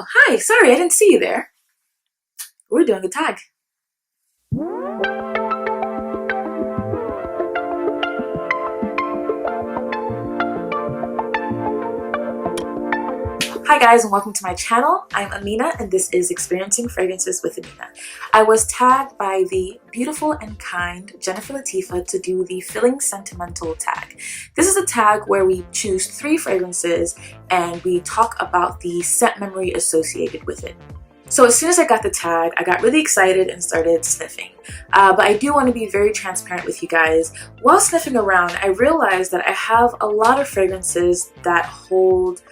Oh, hi, sorry, I didn't see you there. We're doing a tag. Hi guys and welcome to my channel. I'm Amina and this is Experiencing Fragrances with Amina. I was tagged by the beautiful and kind Jennifer Latifa to do the Feeling Sentimental tag. This is a tag where we choose 3 fragrances and we talk about the scent memory associated with it. So as soon as I got the tag, I got really excited and started sniffing. But I do want to be very transparent with you guys. While sniffing around, I realized that I have a lot of fragrances that hold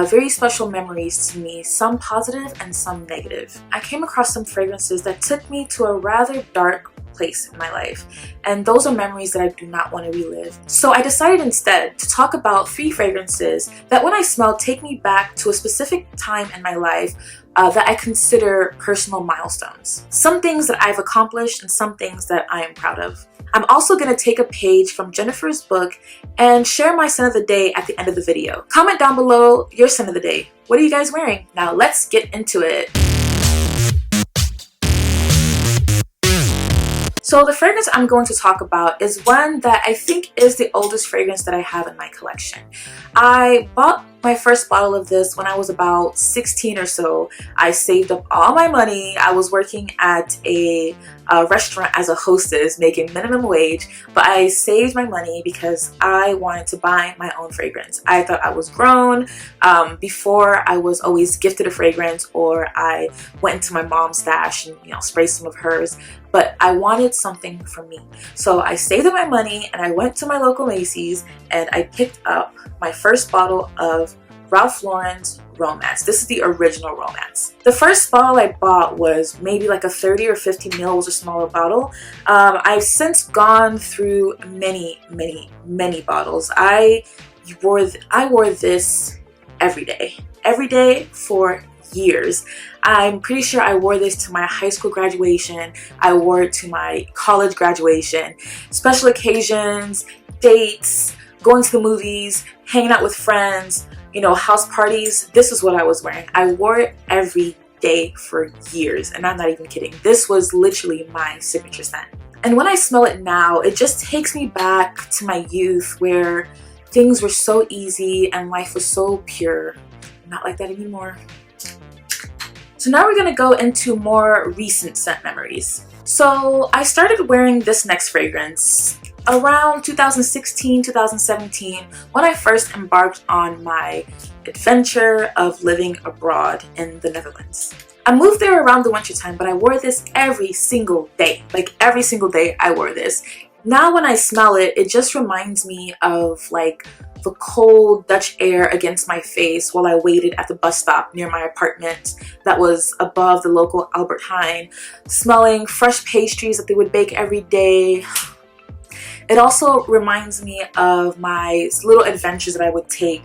very special memories to me, some positive and some negative. I came across some fragrances that took me to a rather dark place in my life, and those are memories that I do not want to relive. So I decided instead to talk about 3 fragrances that when I smell take me back to a specific time in my life that I consider personal milestones. Some things that I've accomplished and some things that I am proud of. I'm also going to take a page from Jennifer's book and share my scent of the day at the end of the video. Comment down below your scent of the day. What are you guys wearing? Now let's get into it. So the fragrance I'm going to talk about is one that I think is the oldest fragrance that I have in my collection. I bought my first bottle of this when I was about 16 or so. I saved up all my money. I was working at a restaurant as a hostess making minimum wage, but I saved my money because I wanted to buy my own fragrance. I thought I was grown. Before I was always gifted a fragrance or I went into my mom's stash and sprayed some of hers, but I wanted something for me. So I saved up my money and I went to my local Macy's and I picked up my first bottle of Ralph Lauren's Romance. This is the original Romance. The first bottle I bought was maybe like a 30 or 50 ml. It was a smaller bottle. I've since gone through many bottles. I wore this every day for years. I'm pretty sure I wore this to my high school graduation. I wore it to my college graduation, special occasions, dates, going to the movies, hanging out with friends, house parties. This is what I was wearing. I wore it every day for years, and I'm not even kidding. This was literally my signature scent. And when I smell it now, it just takes me back to my youth where things were so easy and life was so pure. Not like that anymore. So now we're gonna go into more recent scent memories. So I started wearing this next fragrance around 2016, 2017, when I first embarked on my adventure of living abroad in the Netherlands. I moved there around the winter time, but I wore this every single day. Like every single day I wore this. Now when I smell it, it just reminds me of like the cold Dutch air against my face while I waited at the bus stop near my apartment that was above the local Albert Heijn, smelling fresh pastries that they would bake every day. It also reminds me of my little adventures that I would take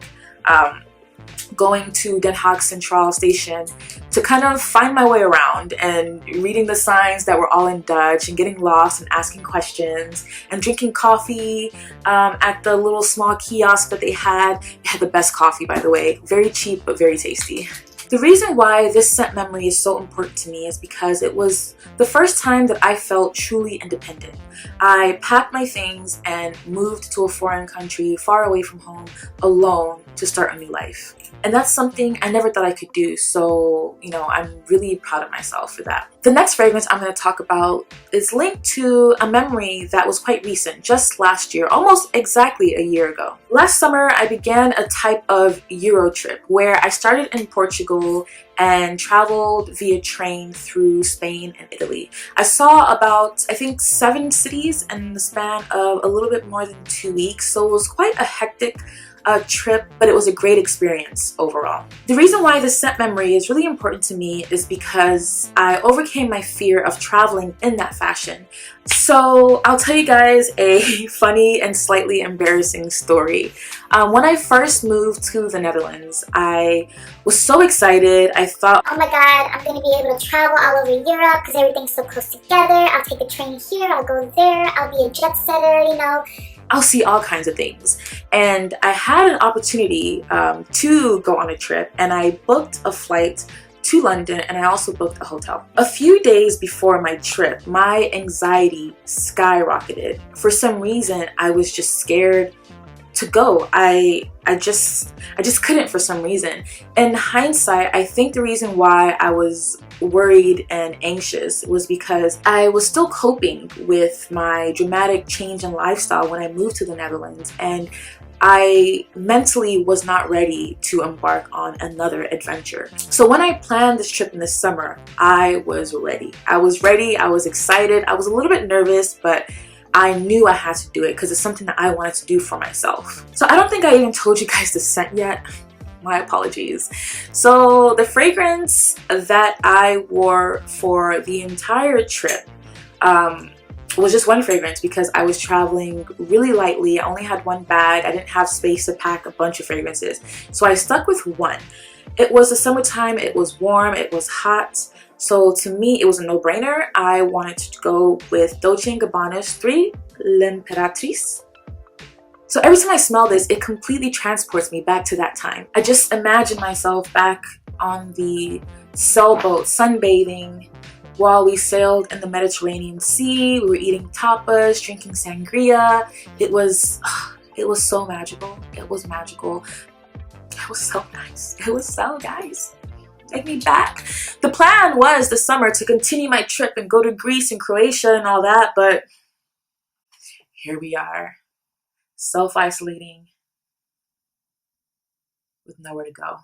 going to Den Haag Centraal Station to kind of find my way around and reading the signs that were all in Dutch and getting lost and asking questions and drinking coffee at the little small kiosk that they had. They had the best coffee, by the way. Very cheap, but very tasty. The reason why this scent memory is so important to me is because it was the first time that I felt truly independent. I packed my things and moved to a foreign country far away from home alone to start a new life. And that's something I never thought I could do, so I'm really proud of myself for that. The next fragrance I'm going to talk about is linked to a memory that was quite recent, just last year, almost exactly a year ago. Last summer, I began a type of Euro trip where I started in Portugal and traveled via train through Spain and Italy. I saw about, I think, 7 cities in the span of a little bit more than 2 weeks, so it was quite a hectic trip, but it was a great experience overall. The reason why this scent memory is really important to me is because I overcame my fear of traveling in that fashion. So I'll tell you guys a funny and slightly embarrassing story. When I first moved to the Netherlands, I was so excited. I thought, oh my god, I'm gonna be able to travel all over Europe because everything's so close together. I'll take a train here, I'll go there, I'll be a jet setter, I'll see all kinds of things. And I had an opportunity to go on a trip, and I booked a flight to London, and I also booked a hotel. A few days before my trip, my anxiety skyrocketed. For some reason, I was just scared to go. I just couldn't for some reason. In hindsight, I think the reason why I was worried and anxious was because I was still coping with my dramatic change in lifestyle when I moved to the Netherlands, and I mentally was not ready to embark on another adventure. So when I planned this trip in the summer, I was ready. I was excited. I was a little bit nervous, but I knew I had to do it because it's something that I wanted to do for myself. So I don't think I even told you guys the scent yet. My apologies. So the fragrance that I wore for the entire trip was just one fragrance because I was traveling really lightly. I only had one bag. I didn't have space to pack a bunch of fragrances. So I stuck with one. It was the summertime. It was warm. It was hot. So to me, it was a no-brainer. I wanted to go with Dolce & Gabbana's 3 L'Imperatrice. So every time I smell this, it completely transports me back to that time. I just imagine myself back on the sailboat sunbathing while we sailed in the Mediterranean Sea. We were eating tapas, drinking sangria. It was so magical. It was magical. It was so nice. It was so nice. Take me back. The plan was this summer to continue my trip and go to Greece and Croatia and all that, but here we are, self-isolating with nowhere to go.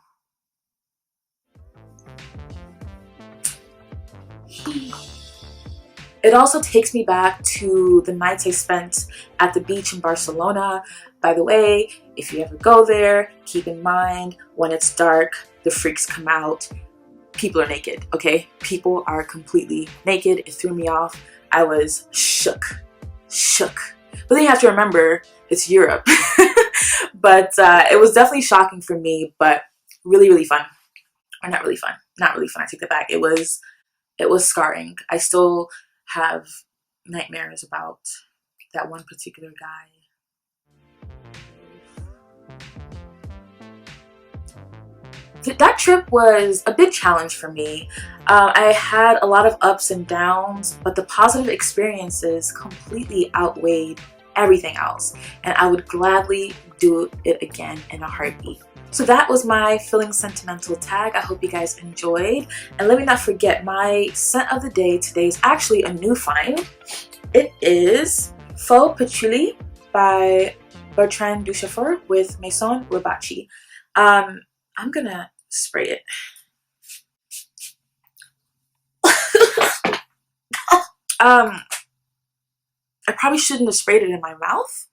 It also takes me back to the nights I spent at the beach in Barcelona. By the way, if you ever go there, keep in mind when it's dark, the freaks come out. People are naked, okay? People are completely naked. It threw me off. I was shook. But then you have to remember, it's Europe. But it was definitely shocking for me, but really, really fun. Or not really fun. Not really fun. I take that back. It was scarring. I still have nightmares about that one particular guy. That trip was a big challenge for me. I had a lot of ups and downs, but the positive experiences completely outweighed everything else, and I would gladly do it again in a heartbeat. So that was my Feeling Sentimental tag. I hope you guys enjoyed, and let me not forget, my scent of the day today is actually a new find. It is Faux Patchouli by Bertrand Ducheffer with Maison Ribachi. I'm gonna spray it. I probably shouldn't have sprayed it in my mouth.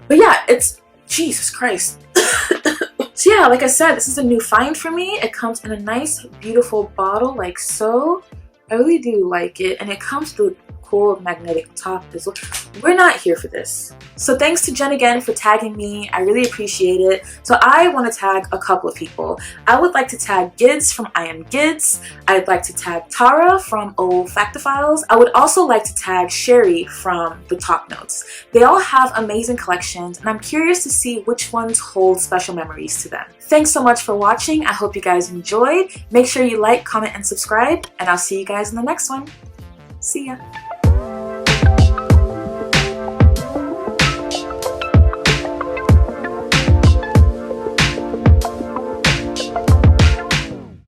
But yeah, it's Jesus Christ. So yeah, like I said, this is a new find for me. It comes in a nice, beautiful bottle like so. I really do like it, and it comes with a cool magnetic top as well. We're not here for this. So thanks to Jen again for tagging me. I really appreciate it. So I want to tag a couple of people. I would like to tag Gids from I Am Gids. I'd like to tag Tara from Olfactofiles. I would also like to tag Cherie from TheTopNote. They all have amazing collections, and I'm curious to see which ones hold special memories to them. Thanks so much for watching. I hope you guys enjoyed. Make sure you like, comment, and subscribe, and I'll see you guys in the next one. See ya.